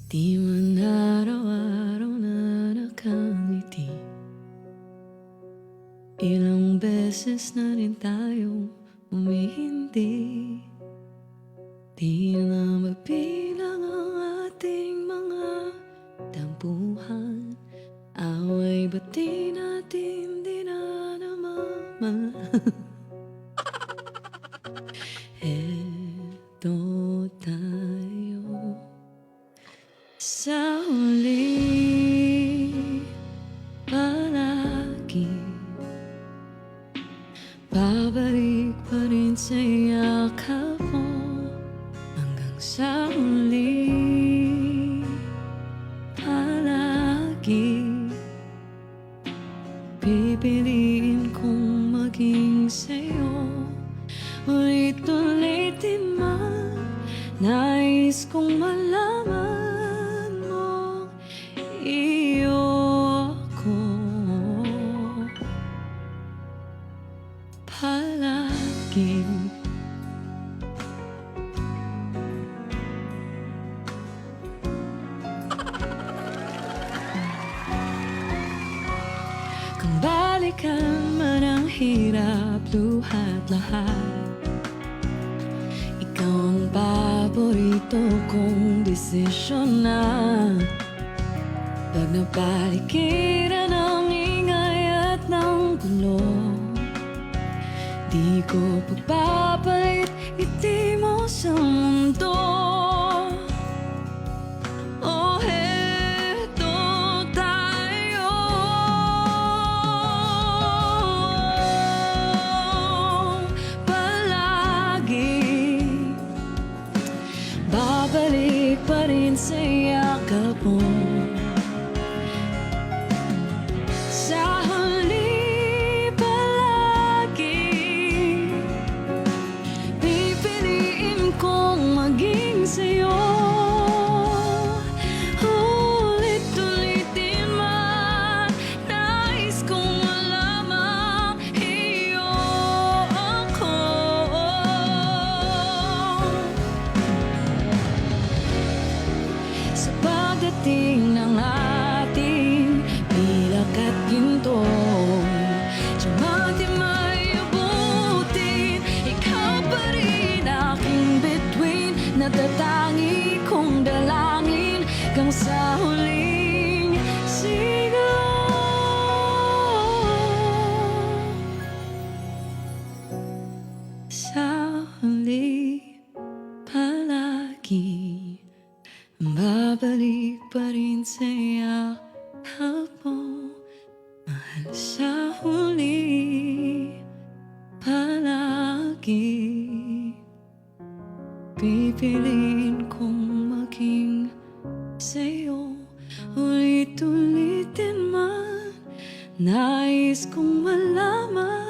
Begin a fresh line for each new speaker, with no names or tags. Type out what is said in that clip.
Di man araw-araw na nakangiti. Ilang beses na rin tayong umihindi. Di na mabilang ang ating mga tampuhan. Away ba't di natin di na namamalahan? Eto tayo sa huli palagi. Babalik pa rin sa yakap mo hanggang sa huli palagi. Pipiliin kong maging sa'yo ulit-ulitin man. Nais kong malaman mo iyo ako palagi. Kung balikan man ang hirap, luha't lahat, ikaw ang paborito kong desisyon na. Pag napaligiran ng ingay at ng gulo, di ko pagpapalit ngiti mo sa mundo. Oh, eto tayo palagi. Babalik pa rin sa yakap mo sa huli palagi. Pipiliin kong maging sa'yo ulit-ulitin man. Nais kong malamang iyo ako sa pagdating ng ating pilak at ginto. Tiyamak di may abutin, ikaw pa rin aking bituin. Natatangi kong dalangin hanggang sa huling sigaw. Sa huli palagi, babalik pa rin sa yakap mo, mahal, sa huli palagi. Pipiliin kong maging sa'yo ulit-ulitin man. Nais kong malaman